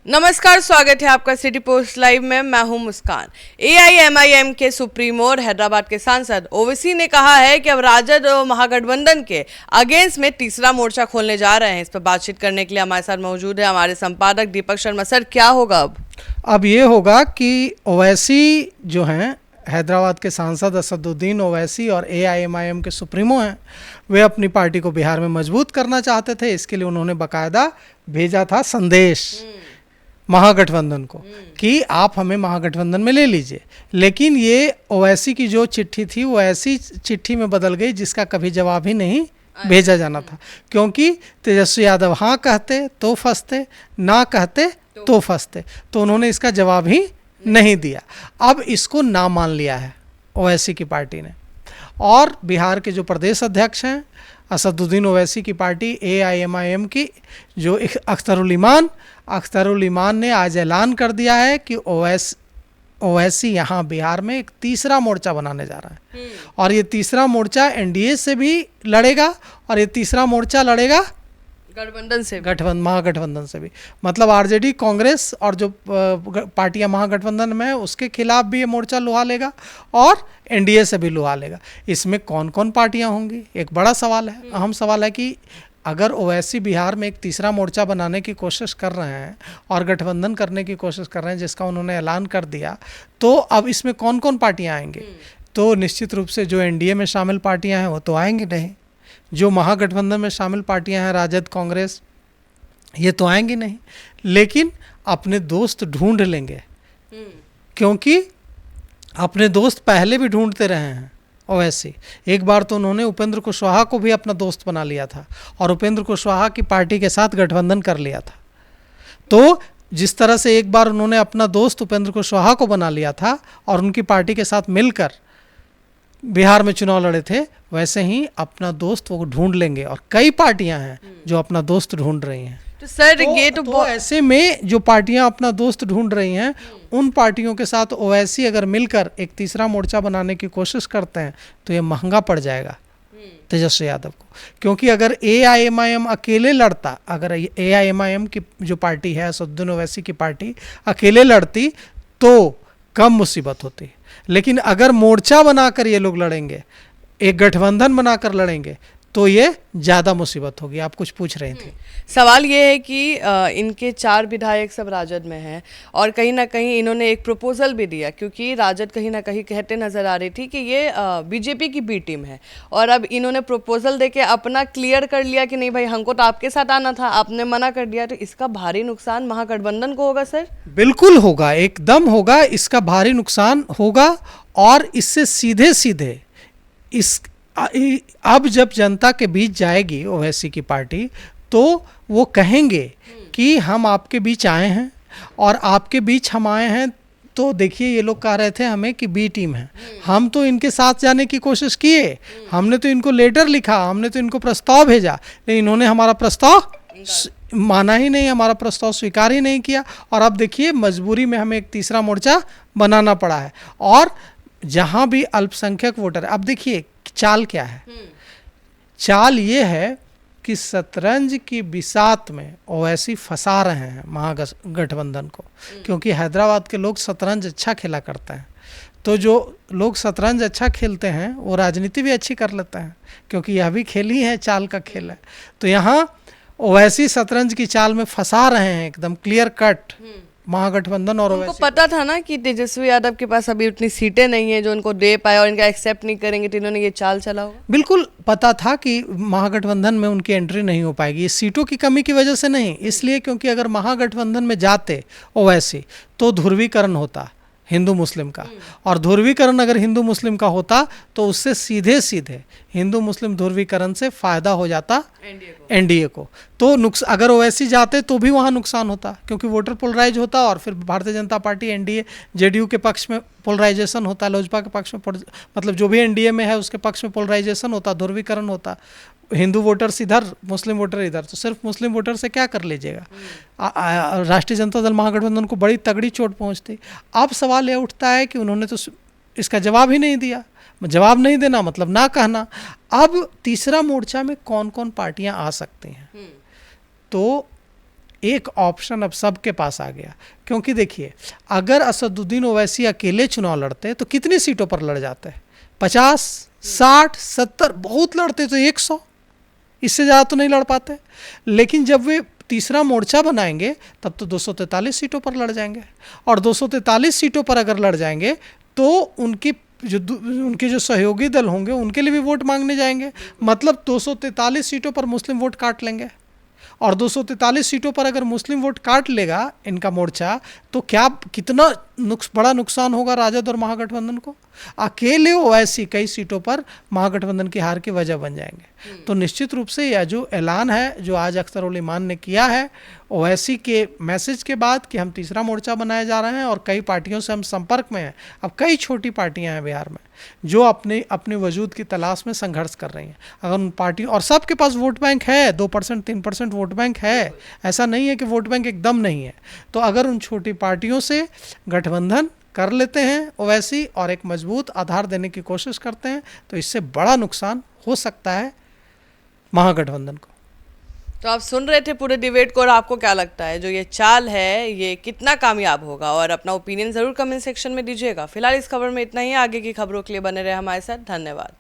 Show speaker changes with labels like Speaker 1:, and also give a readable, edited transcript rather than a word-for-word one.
Speaker 1: नमस्कार, स्वागत है आपका सिटी पोस्ट लाइव में। मैं हूं मुस्कान। एआईएमआईएम के सुप्रीमो और हैदराबाद के सांसद ओवैसी ने कहा है कि अब राजद और महागठबंधन के अगेंस्ट में तीसरा मोर्चा खोलने जा रहे हैं। इस पर बातचीत करने के लिए हमारे साथ मौजूद है हमारे संपादक दीपक शर्मा। सर, क्या होगा अब
Speaker 2: ये होगा कि ओवैसी जो हैं, हैदराबाद के सांसद असदुद्दीन ओवैसी और एआईएमआईएम के सुप्रीमो हैं, वे अपनी पार्टी को बिहार में मजबूत करना चाहते थे। इसके लिए उन्होंने बाकायदा भेजा था संदेश महागठबंधन को कि आप हमें महागठबंधन में ले लीजिए। लेकिन ये ओवैसी की जो चिट्ठी थी वो ऐसी चिट्ठी में बदल गई जिसका कभी जवाब ही नहीं भेजा जाना था, क्योंकि तेजस्वी यादव हाँ कहते तो फंसते, ना कहते तो फंसते। तो उन्होंने इसका जवाब ही नहीं दिया। अब इसको ना मान लिया है ओवैसी की पार्टी ने, और बिहार के जो प्रदेश अध्यक्ष हैं असदुद्दीन ओवैसी की पार्टी एआईएमआईएम की जो अख्तरुल ईमान ने आज ऐलान कर दिया है कि ओवैसी यहाँ बिहार में एक तीसरा मोर्चा बनाने जा रहा है। और ये तीसरा मोर्चा एनडीए से भी लड़ेगा और ये तीसरा मोर्चा लड़ेगा महागठबंधन से भी। मतलब आरजेडी, कांग्रेस और जो पार्टियां महागठबंधन में है उसके खिलाफ भी ये मोर्चा लुहा लेगा और एनडीए से भी लुहा लेगा। इसमें कौन कौन पार्टियां होंगी, एक बड़ा सवाल है, अहम सवाल है कि अगर ओवैसी बिहार में एक तीसरा मोर्चा बनाने की कोशिश कर रहे हैं और गठबंधन करने की कोशिश कर रहे हैं जिसका उन्होंने ऐलान कर दिया, तो अब इसमें कौन कौन पार्टियां आएंगी? तो निश्चित रूप से जो एनडीए में शामिल पार्टियां हैं वो तो आएंगी नहीं। जो महागठबंधन में शामिल पार्टियां हैं, राजद, कांग्रेस, ये तो आएंगी नहीं। लेकिन अपने दोस्त ढूंढ लेंगे, क्योंकि अपने दोस्त पहले भी ढूंढते रहे हैं ओवैसी। एक बार तो उन्होंने उपेंद्र कुशवाहा को भी अपना दोस्त बना लिया था और उपेंद्र कुशवाहा की पार्टी के साथ गठबंधन कर लिया था। तो जिस तरह से एक बार उन्होंने अपना दोस्त उपेंद्र कुशवाहा को बना लिया था और उनकी पार्टी के साथ मिलकर बिहार में चुनाव लड़े थे, वैसे ही अपना दोस्त वो ढूंढ लेंगे। और कई पार्टियां हैं जो अपना दोस्त ढूंढ रही हैं।
Speaker 1: तो सर ये तो
Speaker 2: ऐसे में जो पार्टियां अपना दोस्त ढूंढ रही हैं, उन पार्टियों के साथ ओवैसी अगर मिलकर एक तीसरा मोर्चा बनाने की कोशिश करते हैं तो ये महंगा पड़ जाएगा तेजस्वी यादव को। क्योंकि अगर एआईएमआईएम अकेले लड़ता, अगर एआईएमआईएम की जो पार्टी है असदुद्दीन ओवैसी की पार्टी अकेले लड़ती तो कम मुसीबत होती। लेकिन अगर मोर्चा बनाकर ये लोग लड़ेंगे, एक गठबंधन बनाकर लड़ेंगे, तो ये ज़्यादा मुसीबत होगी। आप कुछ पूछ रही थी।
Speaker 1: सवाल ये है कि इनके 4 विधायक सब राजद में हैं और कहीं ना कहीं इन्होंने एक प्रपोजल भी दिया, क्योंकि राजद कहीं ना कहीं कहते नजर आ रही थी कि ये बीजेपी की बी टीम है। और अब इन्होंने प्रपोजल देके अपना क्लियर कर लिया कि नहीं भाई, हमको तो आपके साथ आना था, आपने मना कर दिया। तो इसका भारी नुकसान महागठबंधन को होगा सर?
Speaker 2: बिल्कुल होगा, एकदम होगा। इसका भारी नुकसान होगा। और इससे सीधे सीधे अब जब जनता के बीच जाएगी ओवैसी की पार्टी, तो वो कहेंगे कि हम आपके बीच आए हैं और आपके बीच हम आए हैं। तो देखिए, ये लोग कह रहे थे हमें कि बी टीम है, हम तो इनके साथ जाने की कोशिश किए, हमने तो इनको लेटर लिखा, हमने तो इनको प्रस्ताव भेजा, लेकिन इन्होंने हमारा प्रस्ताव माना ही नहीं, हमारा प्रस्ताव स्वीकार ही नहीं किया। और अब देखिए, मजबूरी में हमें एक तीसरा मोर्चा बनाना पड़ा है। और जहां भी अल्पसंख्यक वोटर है, अब देखिए चाल क्या है। चाल ये है कि शतरंज की बिसात में ओवैसी फंसा रहे हैं महागठबंधन को, क्योंकि हैदराबाद के लोग शतरंज अच्छा खेला करते हैं। तो जो लोग शतरंज अच्छा खेलते हैं वो राजनीति भी अच्छी कर लेते हैं, क्योंकि यह भी खेल ही है, चाल का खेल है। तो यहाँ ओवैसी शतरंज की चाल में फंसा रहे हैं एकदम क्लियर कट महागठबंधन। और
Speaker 1: उनको पता था ना कि तेजस्वी यादव के पास अभी उतनी सीटें नहीं है जो उनको दे पाए और इनका एक्सेप्ट नहीं करेंगे, तो इन्होंने ये चाल चला होगा।
Speaker 2: बिल्कुल पता था कि महागठबंधन में उनकी एंट्री नहीं हो पाएगी। ये सीटों की कमी की वजह से नहीं, इसलिए क्योंकि अगर महागठबंधन में जाते ओवैसी तो ध्रुवीकरण होता हिंदू मुस्लिम का, और ध्रुवीकरण अगर हिंदू मुस्लिम का होता तो उससे सीधे सीधे हिंदू मुस्लिम ध्रुवीकरण से फायदा हो जाता एनडीए को। तो अगर ओवैसी जाते तो भी वहाँ नुकसान होता, क्योंकि वोटर पोलराइज होता और फिर Bharatiya Janata party NDA JDU के पक्ष में पोलराइजेशन होता, लोजपा के पक्ष में मतलब जो भी एनडीए में है उसके पक्ष में पोलराइजेशन होता, ध्रुवीकरण होता। हिंदू वोटर्स इधर, मुस्लिम वोटर इधर, तो सिर्फ मुस्लिम वोटर से क्या कर लीजिएगा। राष्ट्रीय जनता दल महागठबंधन को बड़ी तगड़ी चोट पहुंचती। अब सवाल यह उठता है कि उन्होंने तो इसका जवाब ही नहीं दिया। जवाब नहीं देना मतलब ना कहना। अब तीसरा मोर्चा में कौन कौन पार्टियां आ सकती हैं? तो एक ऑप्शन अब सबके पास आ गया, क्योंकि देखिए अगर असदुद्दीन ओवैसी अकेले चुनाव लड़ते तो कितनी सीटों पर लड़ जाते हैं? 50, 60, 70, बहुत लड़ते तो 100, इससे ज़्यादा तो नहीं लड़ पाते। लेकिन जब वे तीसरा मोर्चा बनाएंगे तब तो 243 सीटों पर लड़ जाएंगे, और 243 सीटों पर अगर लड़ जाएंगे तो उनके जो सहयोगी दल होंगे उनके लिए भी वोट मांगने जाएंगे, मतलब 243 सीटों पर मुस्लिम वोट काट लेंगे। और 243 सीटों पर अगर मुस्लिम वोट काट लेगा इनका मोर्चा, तो क्या कितना बड़ा नुकसान होगा राजद और महागठबंधन को। अकेले ओवैसी कई सीटों पर महागठबंधन की हार की वजह बन जाएंगे। तो निश्चित रूप से यह जो ऐलान है जो आज अख्तर उल ईमान ने किया है ओवैसी के मैसेज के बाद कि हम तीसरा मोर्चा बनाए जा रहे हैं और कई पार्टियों से हम संपर्क में हैं, अब कई छोटी पार्टियां हैं बिहार में जो अपने वजूद की तलाश में संघर्ष कर रही हैं। अगर उन पार्टियों, और सबके पास वोट बैंक है, 2% 3% वोट बैंक है, ऐसा नहीं है कि वोट बैंक एकदम नहीं है। तो अगर उन छोटी पार्टियों से गठबंधन कर लेते हैं ओवैसी और एक मजबूत आधार देने की कोशिश करते हैं तो इससे बड़ा नुकसान हो सकता है महागठबंधन को।
Speaker 1: तो आप सुन रहे थे पूरे डिबेट को, और आपको क्या लगता है जो ये चाल है ये कितना कामयाब होगा? और अपना ओपिनियन ज़रूर कमेंट सेक्शन में दीजिएगा। फिलहाल इस खबर में इतना ही, आगे की खबरों के लिए बने रहे हमारे साथ। धन्यवाद।